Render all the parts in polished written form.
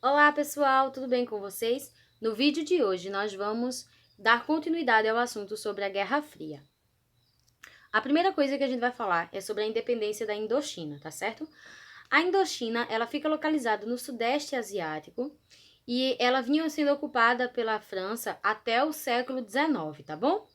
Olá pessoal, tudo bem com vocês? No vídeo de hoje nós vamos dar continuidade ao assunto sobre a Guerra Fria. A primeira coisa que a gente vai falar é sobre a independência da Indochina, tá certo? A Indochina, ela fica localizada no Sudeste Asiático e ela vinha sendo ocupada pela França até o século XIX, tá bom?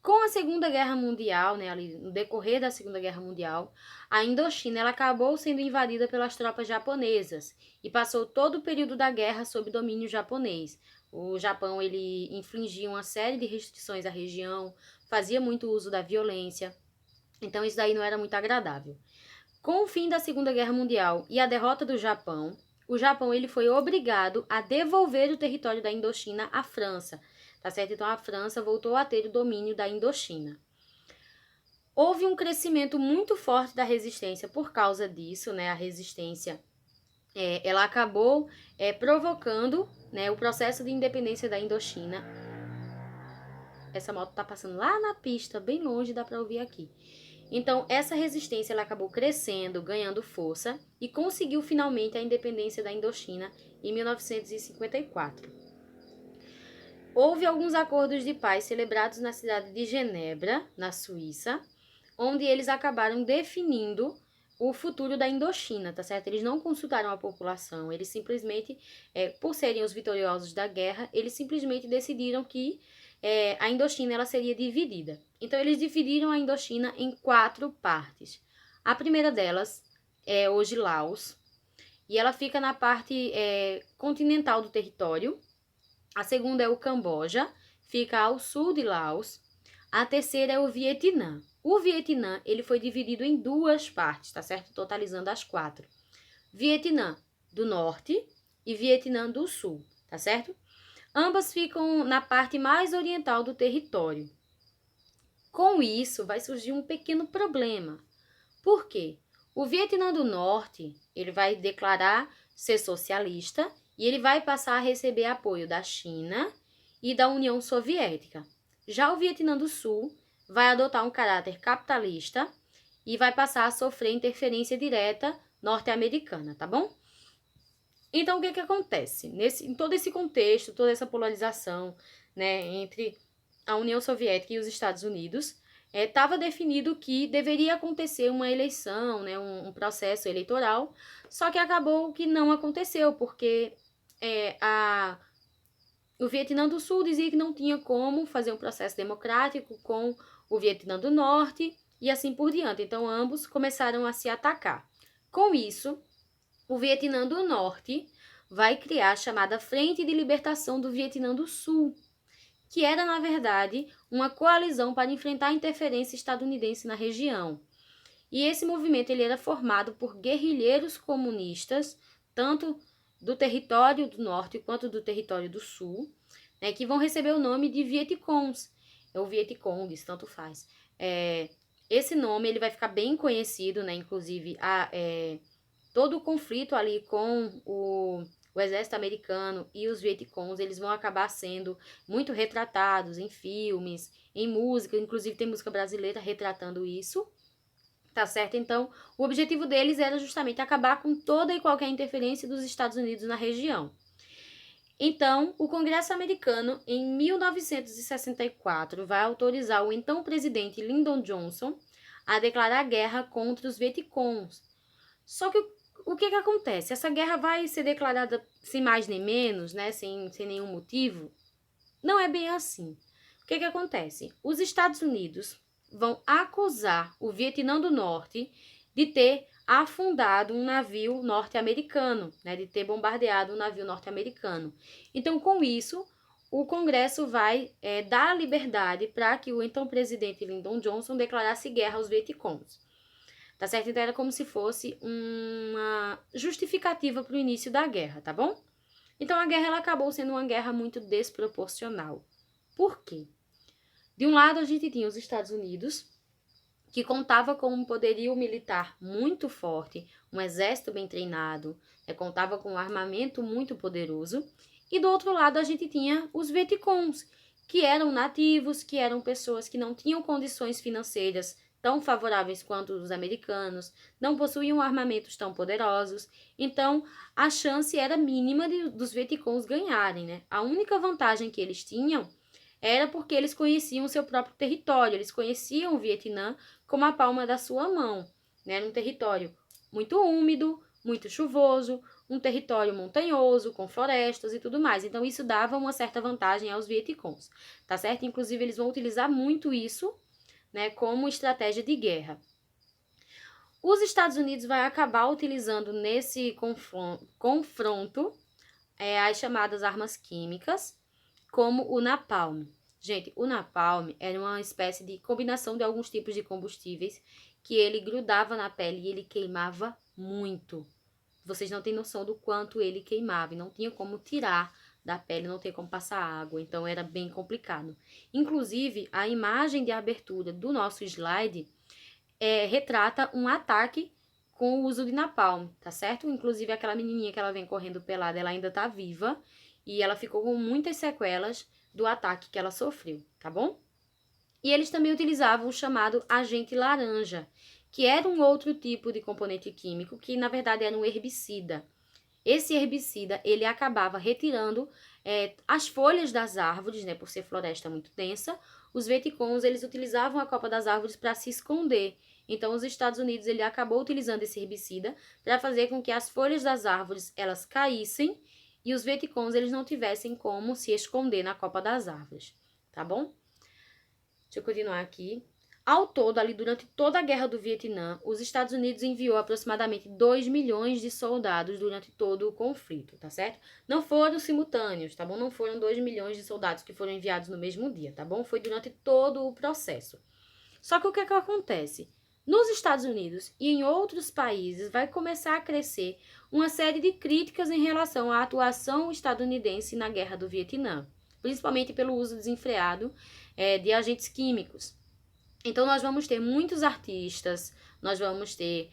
Com a Segunda Guerra Mundial, né, ali no decorrer da Segunda Guerra Mundial, a Indochina ela acabou sendo invadida pelas tropas japonesas e passou todo o período da guerra sob domínio japonês. O Japão ele infligia uma série de restrições à região, fazia muito uso da violência, então isso daí não era muito agradável. Com o fim da Segunda Guerra Mundial e a derrota do Japão, o Japão ele foi obrigado a devolver o território da Indochina à França, tá certo? Então a França voltou a ter o domínio da Indochina. Houve um crescimento muito forte da resistência por causa disso, né? A resistência ela acabou provocando, né, o processo de independência da Indochina. Essa moto tá passando lá na pista, bem longe, dá para ouvir aqui. Então, essa resistência ela acabou crescendo, ganhando força e conseguiu finalmente a independência da Indochina em 1954. Houve alguns acordos de paz celebrados na cidade de Genebra, na Suíça, onde eles acabaram definindo o futuro da Indochina, tá certo? Eles não consultaram a população, eles simplesmente, por serem os vitoriosos da guerra, eles simplesmente decidiram que a Indochina ela seria dividida. Então, eles dividiram a Indochina em 4 partes. A primeira delas é hoje Laos, e ela fica na parte continental do território. A segunda é o Camboja, fica ao sul de Laos. A terceira é o Vietnã. O Vietnã ele foi dividido em 2 partes, tá certo? Totalizando as 4. Vietnã do Norte e Vietnã do Sul, tá certo? Ambas ficam na parte mais oriental do território. Com isso, vai surgir um pequeno problema. Por quê? O Vietnã do Norte, ele vai declarar ser socialista e ele vai passar a receber apoio da China e da União Soviética. Já o Vietnã do Sul vai adotar um caráter capitalista e vai passar a sofrer interferência direta norte-americana, tá bom? Então, o que acontece? Em todo esse contexto, toda essa polarização, né, entre a União Soviética e os Estados Unidos, estava definido que deveria acontecer uma eleição, né, um processo eleitoral, só que acabou que não aconteceu, porque o Vietnã do Sul dizia que não tinha como fazer um processo democrático com o Vietnã do Norte e assim por diante. Então, ambos começaram a se atacar. Com isso, o Vietnã do Norte vai criar a chamada Frente de Libertação do Vietnã do Sul, que era, na verdade, uma coalizão para enfrentar a interferência estadunidense na região. E esse movimento ele era formado por guerrilheiros comunistas, tanto do território do norte quanto do território do sul, né, que vão receber o nome de Vietcongs, ou Vietcongs, tanto faz. Esse nome ele vai ficar bem conhecido, né, inclusive todo o conflito ali com o exército americano e os Vietcongs, eles vão acabar sendo muito retratados em filmes, em música, inclusive tem música brasileira retratando isso, tá certo? Então, o objetivo deles era justamente acabar com toda e qualquer interferência dos Estados Unidos na região. Então, o Congresso americano, em 1964, vai autorizar o então presidente Lyndon Johnson a declarar guerra contra os Vietcongs. Só que o que acontece? Essa guerra vai ser declarada sem mais nem menos, né? Sem nenhum motivo? Não é bem assim. O que acontece? Os Estados Unidos vão acusar o Vietnã do Norte de ter afundado um navio norte-americano, né? De ter bombardeado um navio norte-americano. Então, com isso, o Congresso vai dar liberdade para que o então presidente Lyndon Johnson declarasse guerra aos Vietcongs. Tá certo? Então era como se fosse uma justificativa para o início da guerra, tá bom? Então a guerra ela acabou sendo uma guerra muito desproporcional. Por quê? De um lado a gente tinha os Estados Unidos, que contava com um poderio militar muito forte, um exército bem treinado, contava com um armamento muito poderoso, e do outro lado a gente tinha os Vietcongs, que eram nativos, que eram pessoas que não tinham condições financeiras tão favoráveis quanto os americanos, não possuíam armamentos tão poderosos, então a chance era mínima dos Vietcongos ganharem, né? A única vantagem que eles tinham era porque eles conheciam o seu próprio território, eles conheciam o Vietnã como a palma da sua mão, né? Era um território muito úmido, muito chuvoso, um território montanhoso, com florestas e tudo mais. Então, isso dava uma certa vantagem aos Vietcongs, tá certo? Inclusive, eles vão utilizar muito isso, né, como estratégia de guerra. Os Estados Unidos vai acabar utilizando nesse confronto as chamadas armas químicas, como o napalm. Gente, o napalm era uma espécie de combinação de alguns tipos de combustíveis que ele grudava na pele e ele queimava muito. Vocês não têm noção do quanto ele queimava e não tinha como tirar da pele, não tinha como passar água, então era bem complicado. Inclusive, a imagem de abertura do nosso slide retrata um ataque com o uso de napalm, tá certo? Inclusive, aquela menininha que ela vem correndo pelada, ela ainda tá viva e ela ficou com muitas sequelas do ataque que ela sofreu, tá bom? E eles também utilizavam o chamado agente laranja, que era um outro tipo de componente químico que, na verdade, era um herbicida. Esse herbicida, ele acabava retirando as folhas das árvores, né, por ser floresta muito densa. Os Vietcongs, eles utilizavam a copa das árvores para se esconder. Então, os Estados Unidos, ele acabou utilizando esse herbicida para fazer com que as folhas das árvores, elas caíssem e os Vietcongs, eles não tivessem como se esconder na copa das árvores, tá bom? Deixa eu continuar aqui. Ao todo, ali durante toda a Guerra do Vietnã, os Estados Unidos enviou aproximadamente 2 milhões de soldados durante todo o conflito, tá certo? Não foram simultâneos, tá bom? Não foram 2 milhões de soldados que foram enviados no mesmo dia, tá bom? Foi durante todo o processo. Só que o que é que acontece? Nos Estados Unidos e em outros países vai começar a crescer uma série de críticas em relação à atuação estadunidense na Guerra do Vietnã, principalmente pelo uso desenfreado de agentes químicos. Então, nós vamos ter muitos artistas, nós vamos ter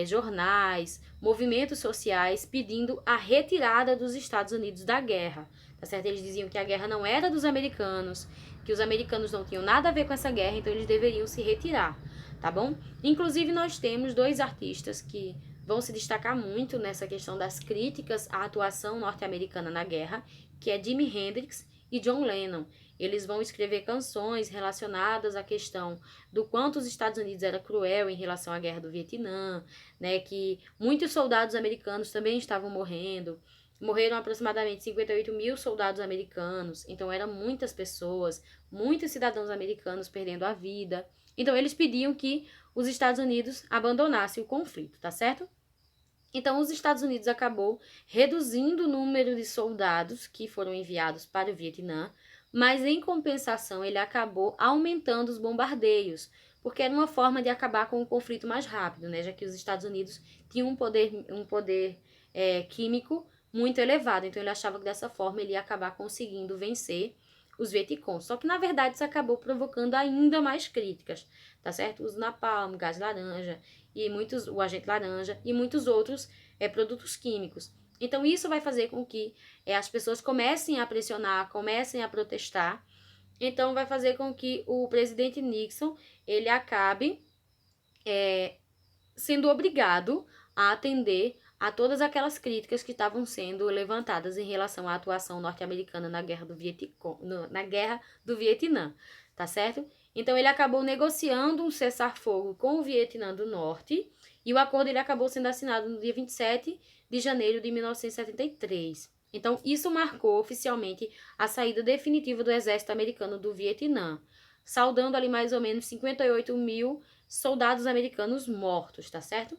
jornais, movimentos sociais pedindo a retirada dos Estados Unidos da guerra, tá certo? Eles diziam que a guerra não era dos americanos, que os americanos não tinham nada a ver com essa guerra, então eles deveriam se retirar, tá bom? Inclusive, nós temos 2 artistas que vão se destacar muito nessa questão das críticas à atuação norte-americana na guerra, que é Jimi Hendrix e John Lennon. Eles vão escrever canções relacionadas à questão do quanto os Estados Unidos era cruel em relação à Guerra do Vietnã, né, que muitos soldados americanos também estavam morrendo. Morreram aproximadamente 58 mil soldados americanos, então eram muitas pessoas, muitos cidadãos americanos perdendo a vida. Então eles pediam que os Estados Unidos abandonassem o conflito, tá certo? Então, os Estados Unidos acabou reduzindo o número de soldados que foram enviados para o Vietnã, mas em compensação ele acabou aumentando os bombardeios, porque era uma forma de acabar com o conflito mais rápido, né? Já que os Estados Unidos tinham um poder químico muito elevado, então ele achava que dessa forma ele ia acabar conseguindo vencer os Vietcongs. Só que na verdade isso acabou provocando ainda mais críticas, tá certo? Os napalm, gás laranja e o agente laranja e muitos outros produtos químicos. Então isso vai fazer com que as pessoas comecem a pressionar, comecem a protestar. Então vai fazer com que o presidente Nixon ele acabe sendo obrigado a atender a todas aquelas críticas que estavam sendo levantadas em relação à atuação norte-americana na Guerra do Vietnã, tá certo? Então ele acabou negociando um cessar-fogo com o Vietnã do Norte e o acordo ele acabou sendo assinado no dia 27 de janeiro de 1973. Então isso marcou oficialmente a saída definitiva do exército americano do Vietnã, saudando ali mais ou menos 58 mil soldados americanos mortos, tá certo?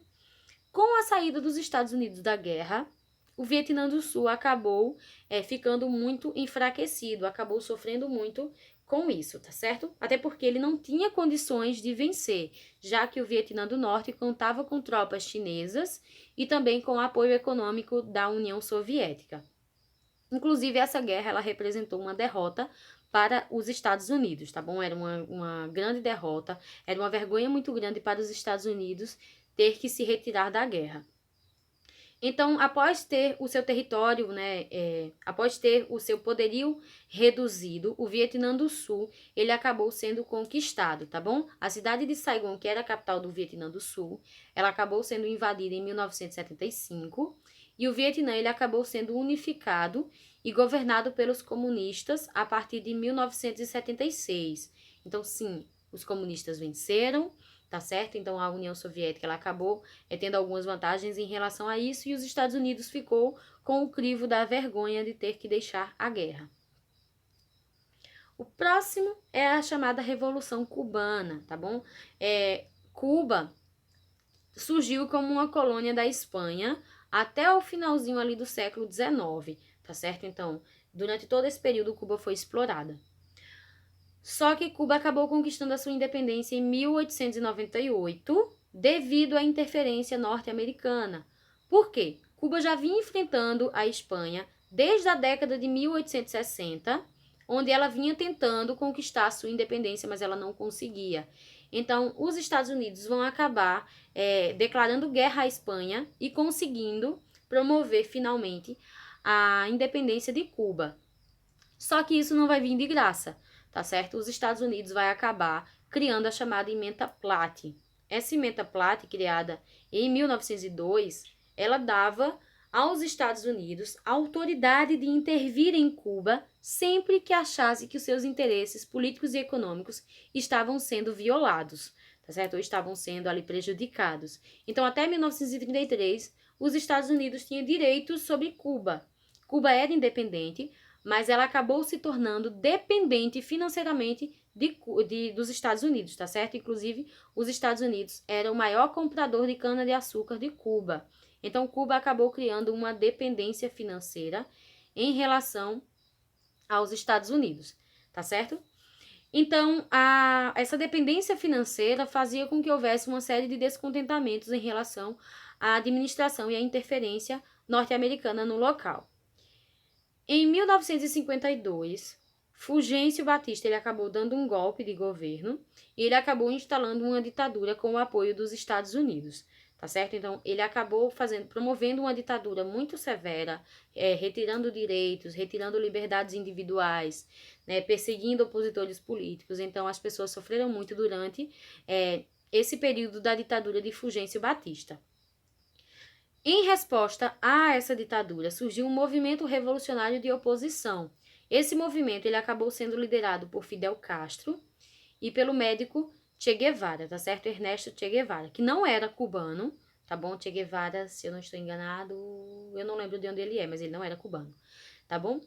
Com a saída dos Estados Unidos da guerra, o Vietnã do Sul acabou ficando muito enfraquecido, acabou sofrendo muito com isso, tá certo? Até porque ele não tinha condições de vencer, já que o Vietnã do Norte contava com tropas chinesas e também com o apoio econômico da União Soviética. Inclusive, essa guerra ela representou uma derrota para os Estados Unidos, tá bom? Era uma grande derrota, era uma vergonha muito grande para os Estados Unidos ter que se retirar da guerra. Então, após ter o seu território, né, após ter o seu poderio reduzido, o Vietnã do Sul, ele acabou sendo conquistado, tá bom? A cidade de Saigon, que era a capital do Vietnã do Sul, ela acabou sendo invadida em 1975 e o Vietnã, ele acabou sendo unificado e governado pelos comunistas a partir de 1976. Então, sim, os comunistas venceram, tá certo? Então, a União Soviética, ela acabou tendo algumas vantagens em relação a isso, e os Estados Unidos ficou com o crivo da vergonha de ter que deixar a guerra. O próximo é a chamada Revolução Cubana, tá bom? Cuba surgiu como uma colônia da Espanha até o finalzinho ali do século XIX, tá certo? Então, durante todo esse período, Cuba foi explorada. Só que Cuba acabou conquistando a sua independência em 1898, devido à interferência norte-americana. Por quê? Cuba já vinha enfrentando a Espanha desde a década de 1860, onde ela vinha tentando conquistar a sua independência, mas ela não conseguia. Então, os Estados Unidos vão acabar declarando guerra à Espanha e conseguindo promover finalmente a independência de Cuba. Só que isso não vai vir de graça, tá certo? Os Estados Unidos vai acabar criando a chamada Ementa Platt. Essa Ementa Platt, criada em 1902, ela dava aos Estados Unidos a autoridade de intervir em Cuba sempre que achasse que os seus interesses políticos e econômicos estavam sendo violados, tá certo? Ou estavam sendo ali prejudicados. Então, até 1933, os Estados Unidos tinham direitos sobre Cuba. Cuba era independente, mas ela acabou se tornando dependente financeiramente dos Estados Unidos, tá certo? Inclusive, os Estados Unidos eram o maior comprador de cana-de-açúcar de Cuba. Então, Cuba acabou criando uma dependência financeira em relação aos Estados Unidos, tá certo? Então, essa dependência financeira fazia com que houvesse uma série de descontentamentos em relação à administração e à interferência norte-americana no local. Em 1952, Fulgêncio Batista ele acabou dando um golpe de governo e ele acabou instalando uma ditadura com o apoio dos Estados Unidos, tá certo? Então, ele acabou promovendo uma ditadura muito severa, retirando direitos, retirando liberdades individuais, né, perseguindo opositores políticos. Então, as pessoas sofreram muito durante esse período da ditadura de Fulgêncio Batista. Em resposta a essa ditadura, surgiu um movimento revolucionário de oposição. Esse movimento ele acabou sendo liderado por Fidel Castro e pelo médico Che Guevara, tá certo? Ernesto Che Guevara, que não era cubano, tá bom? Che Guevara, se eu não estou enganado, eu não lembro de onde ele é, mas ele não era cubano, tá bom?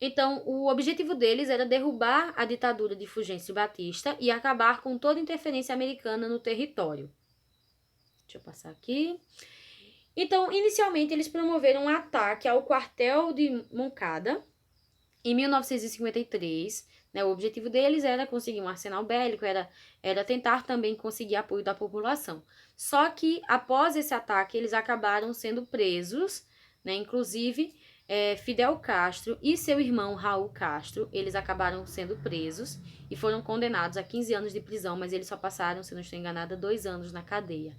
Então, o objetivo deles era derrubar a ditadura de Fulgêncio Batista e acabar com toda interferência americana no território. Deixa eu passar aqui. Então, inicialmente, eles promoveram um ataque ao quartel de Moncada em 1953. Né? O objetivo deles era conseguir um arsenal bélico, era tentar também conseguir apoio da população. Só que, após esse ataque, eles acabaram sendo presos, né? Inclusive, Fidel Castro e seu irmão Raul Castro, eles acabaram sendo presos e foram condenados a 15 anos de prisão, mas eles só passaram, se não estou enganada, 2 anos na cadeia.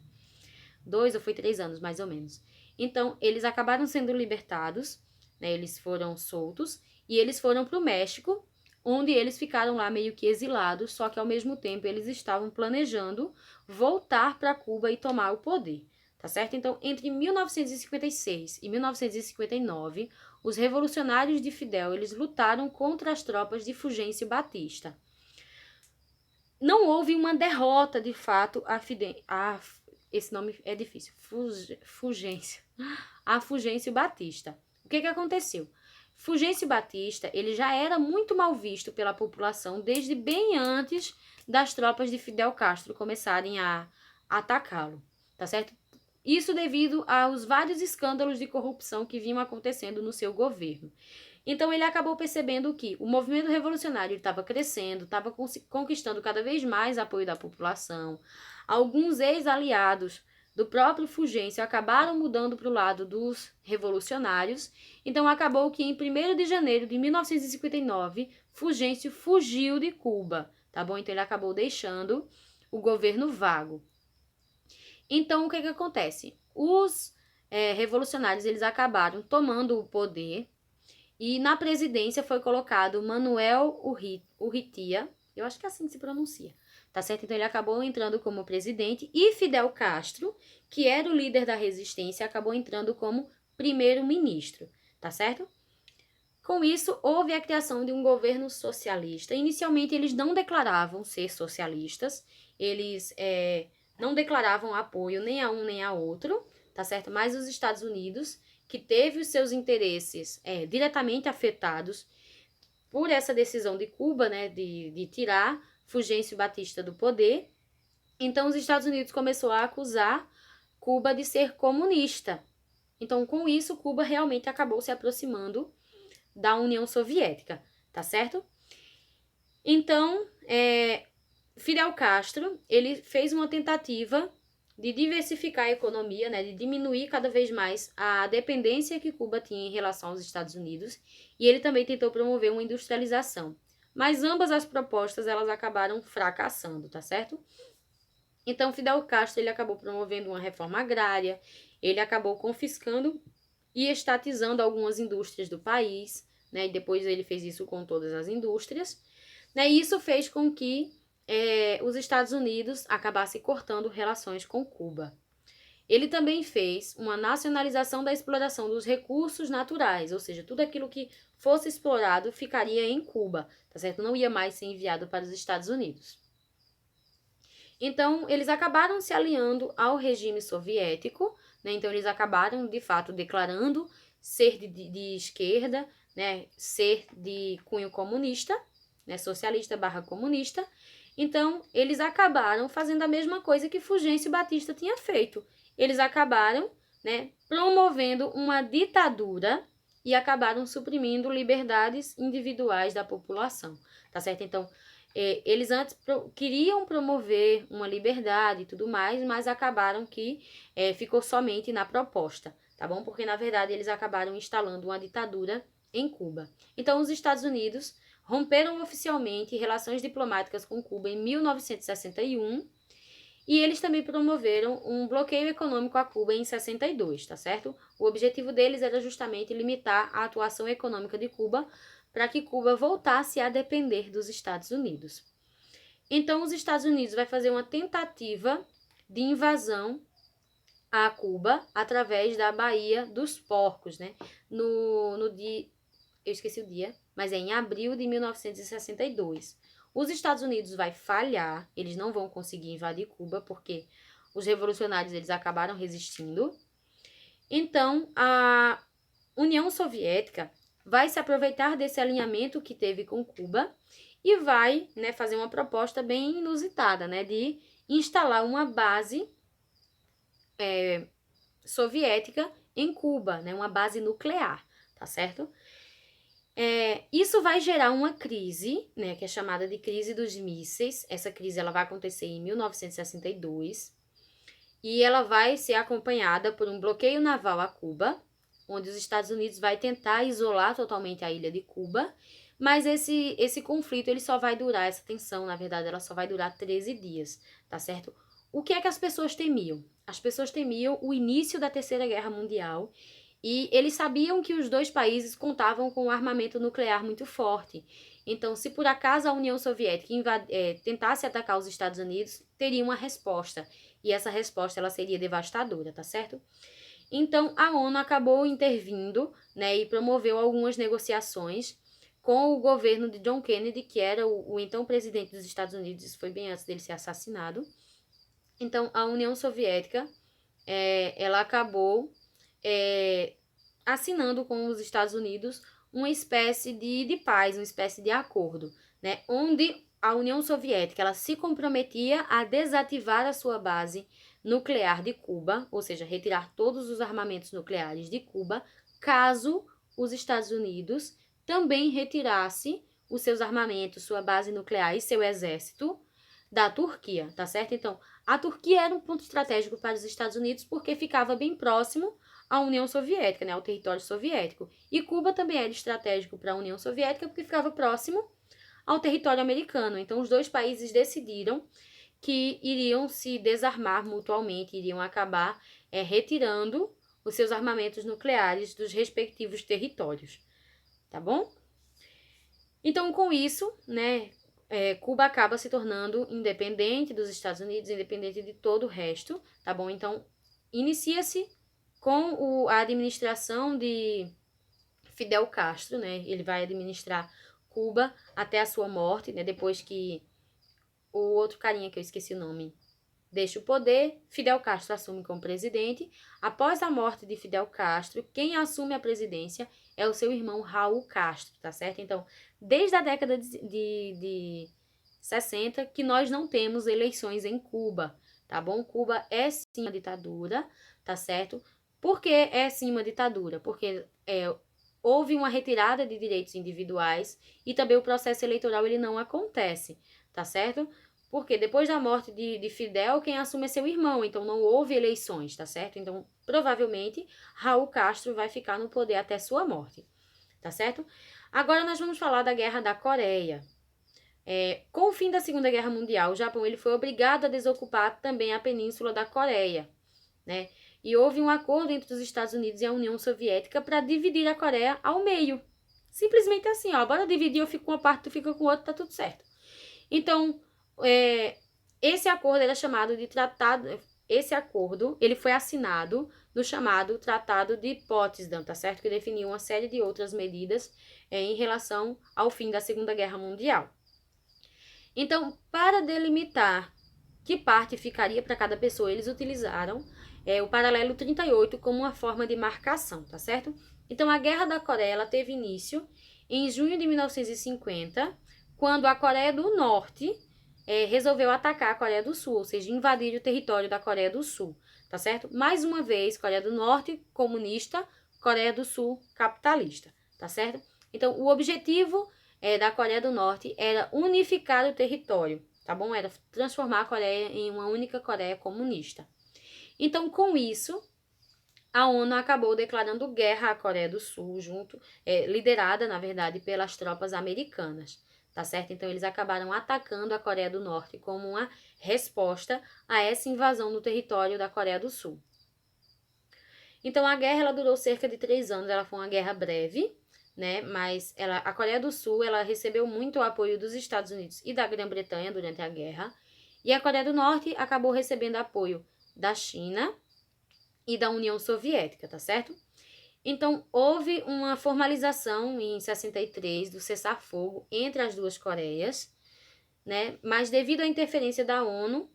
2 ou foi 3 anos, mais ou menos. Então, eles acabaram sendo libertados, né? Eles foram soltos e eles foram para o México, onde eles ficaram lá meio que exilados, só que ao mesmo tempo eles estavam planejando voltar para Cuba e tomar o poder, tá certo? Então, entre 1956 e 1959, os revolucionários de Fidel, eles lutaram contra as tropas de Fulgêncio Batista. Não houve uma derrota, de fato, esse nome é difícil, Fulgêncio. A Fulgêncio Batista. O que aconteceu? Fulgêncio Batista, ele já era muito mal visto pela população desde bem antes das tropas de Fidel Castro começarem a atacá-lo, tá certo? Isso devido aos vários escândalos de corrupção que vinham acontecendo no seu governo. Então, ele acabou percebendo que o movimento revolucionário estava crescendo, estava conquistando cada vez mais apoio da população. Alguns ex-aliados do próprio Fulgêncio acabaram mudando para o lado dos revolucionários. Então, acabou que em 1º de janeiro de 1959, Fulgêncio fugiu de Cuba, tá bom? Então, ele acabou deixando o governo vago. Então, o que acontece? Os revolucionários eles acabaram tomando o poder e na presidência foi colocado Manuel Urrutia, eu acho que é assim que se pronuncia, tá certo? Então ele acabou entrando como presidente e Fidel Castro, que era o líder da resistência, acabou entrando como primeiro-ministro, tá certo? Com isso, houve a criação de um governo socialista. Inicialmente, eles não declaravam ser socialistas, eles não declaravam apoio nem a um nem a outro, tá certo? Mas os Estados Unidos, que teve os seus interesses diretamente afetados por essa decisão de Cuba, né, de tirar Fulgêncio Batista do poder, então os Estados Unidos começou a acusar Cuba de ser comunista. Então, com isso, Cuba realmente acabou se aproximando da União Soviética, tá certo? Então, Fidel Castro, ele fez uma tentativa de diversificar a economia, né, de diminuir cada vez mais a dependência que Cuba tinha em relação aos Estados Unidos, e ele também tentou promover uma industrialização. Mas ambas as propostas, elas acabaram fracassando, tá certo? Então, Fidel Castro, ele acabou promovendo uma reforma agrária, ele acabou confiscando e estatizando algumas indústrias do país, né? E depois ele fez isso com todas as indústrias, né? E isso fez com que os Estados Unidos acabassem cortando relações com Cuba. Ele também fez uma nacionalização da exploração dos recursos naturais, ou seja, tudo aquilo que fosse explorado ficaria em Cuba, tá certo? Não ia mais ser enviado para os Estados Unidos. Então, eles acabaram se alinhando ao regime soviético, né? Então, eles acabaram, de fato, declarando ser de esquerda, né? Ser de cunho comunista, né? Socialista / comunista. Então, eles acabaram fazendo a mesma coisa que Fulgêncio Batista tinha feito. Eles acabaram, né, promovendo uma ditadura e acabaram suprimindo liberdades individuais da população, tá certo? Então, eles antes queriam promover uma liberdade e tudo mais, mas acabaram que ficou somente na proposta, tá bom? Porque, na verdade, eles acabaram instalando uma ditadura em Cuba. Então, os Estados Unidos romperam oficialmente relações diplomáticas com Cuba em 1961 e eles também promoveram um bloqueio econômico a Cuba em 62, tá certo? O objetivo deles era justamente limitar a atuação econômica de Cuba para que Cuba voltasse a depender dos Estados Unidos. Então, os Estados Unidos vai fazer uma tentativa de invasão a Cuba através da Baía dos Porcos, né? No dia, eu esqueci o dia, mas é em abril de 1962. Os Estados Unidos vai falhar, eles não vão conseguir invadir Cuba porque os revolucionários eles acabaram resistindo. Então, a União Soviética vai se aproveitar desse alinhamento que teve com Cuba e vai, né, fazer uma proposta bem inusitada, né, de instalar uma base soviética em Cuba, né, uma base nuclear, tá certo? Isso vai gerar uma crise, né, que é chamada de crise dos mísseis. Essa crise ela vai acontecer em 1962 e ela vai ser acompanhada por um bloqueio naval a Cuba, onde os Estados Unidos vai tentar isolar totalmente a ilha de Cuba, mas esse conflito ele só vai durar, essa tensão, na verdade, ela só vai durar 13 dias, tá certo? O que é que as pessoas temiam? As pessoas temiam o início da Terceira Guerra Mundial e eles sabiam que os dois países contavam com um armamento nuclear muito forte. Então, se por acaso a União Soviética tentasse atacar os Estados Unidos, teria uma resposta. E essa resposta ela seria devastadora, tá certo? Então, a ONU acabou intervindo, né, e promoveu algumas negociações com o governo de John Kennedy, que era o então presidente dos Estados Unidos, isso foi bem antes dele ser assassinado. Então, a União Soviética, ela acabou assinando com os Estados Unidos uma espécie de paz, uma espécie de acordo, né, onde a União Soviética ela se comprometia a desativar a sua base nuclear de Cuba, ou seja, retirar todos os armamentos nucleares de Cuba, caso os Estados Unidos também retirasse os seus armamentos, sua base nuclear e seu exército da Turquia, tá certo? Então, a Turquia era um ponto estratégico para os Estados Unidos porque ficava bem próximo à União Soviética, né, ao território soviético. E Cuba também era estratégico para a União Soviética porque ficava próximo ao território americano. Então, os dois países decidiram que iriam se desarmar mutuamente, iriam acabar retirando os seus armamentos nucleares dos respectivos territórios, tá bom? Então, com isso, né, Cuba acaba se tornando independente dos Estados Unidos, independente de todo o resto, tá bom? Então, inicia-se com a administração de Fidel Castro, né? Ele vai administrar Cuba até a sua morte, né? Depois que o outro carinha, que eu esqueci o nome, deixa o poder, Fidel Castro assume como presidente. Após a morte de Fidel Castro, quem assume a presidência é o seu irmão Raul Castro, tá certo? Então, desde a década de 60 que nós não temos eleições em Cuba, tá bom? Cuba é sim uma ditadura, tá certo? Por que é sim uma ditadura? Porque houve uma retirada de direitos individuais e também o processo eleitoral ele não acontece, tá certo? Porque depois da morte de Fidel, quem assume é seu irmão, então não houve eleições, tá certo? Então, provavelmente, Raul Castro vai ficar no poder até sua morte, tá certo? Agora nós vamos falar da Guerra da Coreia. Com o fim da Segunda Guerra Mundial, o Japão ele foi obrigado a desocupar também a Península da Coreia, né? E houve um acordo entre os Estados Unidos e a União Soviética para dividir a Coreia ao meio. Simplesmente assim, ó, bora dividir, eu fico com uma parte, tu fica com outra, tá tudo certo. Então, esse acordo era chamado de Tratado... Esse acordo, ele foi assinado no chamado Tratado de Potsdam, tá certo? Que definiu uma série de outras medidas em relação ao fim da Segunda Guerra Mundial. Então, para delimitar que parte ficaria para cada pessoa, eles utilizaram o paralelo 38 como uma forma de marcação, tá certo? Então, a Guerra da Coreia ela teve início em junho de 1950, quando a Coreia do Norte resolveu atacar a Coreia do Sul, ou seja, invadir o território da Coreia do Sul, tá certo? Mais uma vez, Coreia do Norte comunista, Coreia do Sul capitalista, tá certo? Então, o objetivo da Coreia do Norte era unificar o território, tá bom? Era transformar a Coreia em uma única Coreia comunista. Então, com isso, a ONU acabou declarando guerra à Coreia do Sul, liderada, na verdade, pelas tropas americanas, tá certo? Então, eles acabaram atacando a Coreia do Norte como uma resposta a essa invasão no território da Coreia do Sul. Então, a guerra ela durou cerca de 3 anos, ela foi uma guerra breve, né? Mas a Coreia do Sul ela recebeu muito o apoio dos Estados Unidos e da Grã-Bretanha durante a guerra, e a Coreia do Norte acabou recebendo apoio da China e da União Soviética, tá certo? Então, houve uma formalização em 63 do cessar-fogo entre as duas Coreias, né? Mas devido à interferência da ONU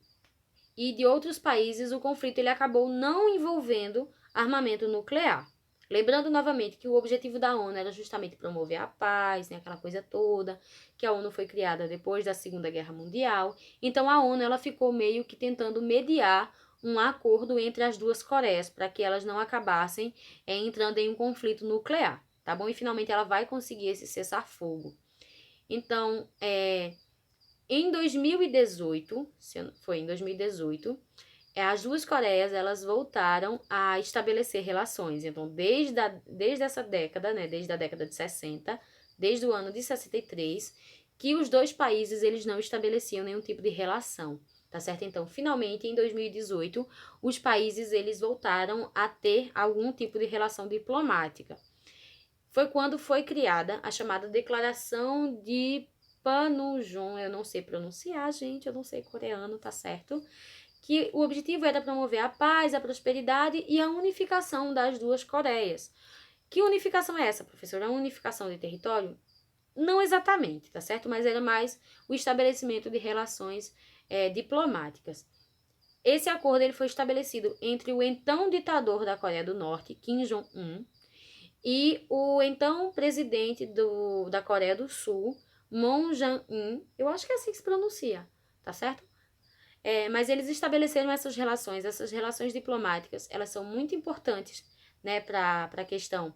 e de outros países, o conflito ele acabou não envolvendo armamento nuclear. Lembrando novamente que o objetivo da ONU era justamente promover a paz, né, aquela coisa toda, que a ONU foi criada depois da Segunda Guerra Mundial. Então a ONU ela ficou meio que tentando mediar um acordo entre as duas Coreias para que elas não acabassem entrando em um conflito nuclear, tá bom? E finalmente ela vai conseguir esse cessar-fogo. Então, em 2018, foi em 2018, as duas Coreias elas voltaram a estabelecer relações. Então, desde essa década, né, desde a década de 60, desde o ano de 63, que os dois países eles não estabeleciam nenhum tipo de relação, tá certo? Então, finalmente, em 2018, os países eles voltaram a ter algum tipo de relação diplomática. Foi quando foi criada a chamada Declaração de Panmunjom, eu não sei pronunciar, gente, eu não sei coreano, tá certo? Que o objetivo era promover a paz, a prosperidade e a unificação das duas Coreias. Que unificação é essa, professora? A unificação de território? Não exatamente, tá certo? Mas era mais o estabelecimento de relações diplomáticas. Esse acordo ele foi estabelecido entre o então ditador da Coreia do Norte, Kim Jong-un, e o então presidente da Coreia do Sul, Moon Jae-in. Eu acho que é assim que se pronuncia, tá certo? Mas eles estabeleceram essas relações diplomáticas, elas são muito importantes, né, para a questão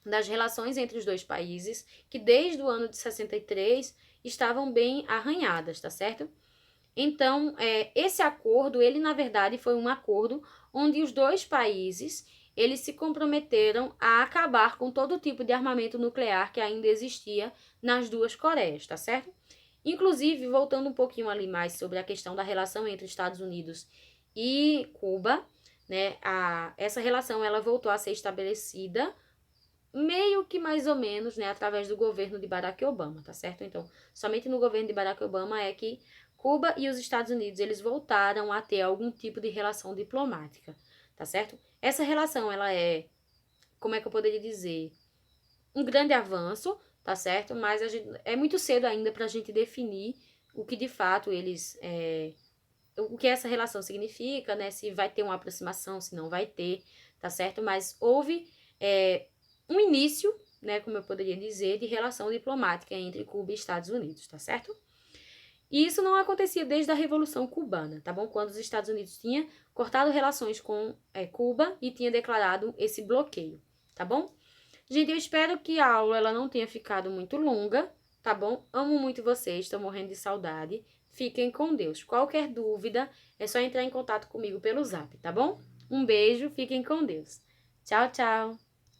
das relações entre os dois países, que desde o ano de 63 estavam bem arranhadas, tá certo? Então, esse acordo, ele na verdade foi um acordo onde os dois países, eles se comprometeram a acabar com todo tipo de armamento nuclear que ainda existia nas duas Coreias, tá certo? Inclusive, voltando um pouquinho ali mais sobre a questão da relação entre Estados Unidos e Cuba, né, essa relação ela voltou a ser estabelecida meio que mais ou menos, né, através do governo de Barack Obama, tá certo? Então, somente no governo de Barack Obama é que Cuba e os Estados Unidos, eles voltaram a ter algum tipo de relação diplomática, tá certo? Essa relação, ela é, como é que eu poderia dizer, um grande avanço, tá certo? Mas é muito cedo ainda pra gente definir o que de fato o que essa relação significa, né? Se vai ter uma aproximação, se não vai ter, tá certo? Mas houve um início, né, como eu poderia dizer, de relação diplomática entre Cuba e Estados Unidos, tá certo? E isso não acontecia desde a Revolução Cubana, tá bom? Quando os Estados Unidos tinha cortado relações com Cuba e tinha declarado esse bloqueio, tá bom? Gente, eu espero que a aula ela não tenha ficado muito longa, tá bom? Amo muito vocês, estou morrendo de saudade. Fiquem com Deus. Qualquer dúvida, é só entrar em contato comigo pelo Zap, tá bom? Um beijo, fiquem com Deus. Tchau, tchau.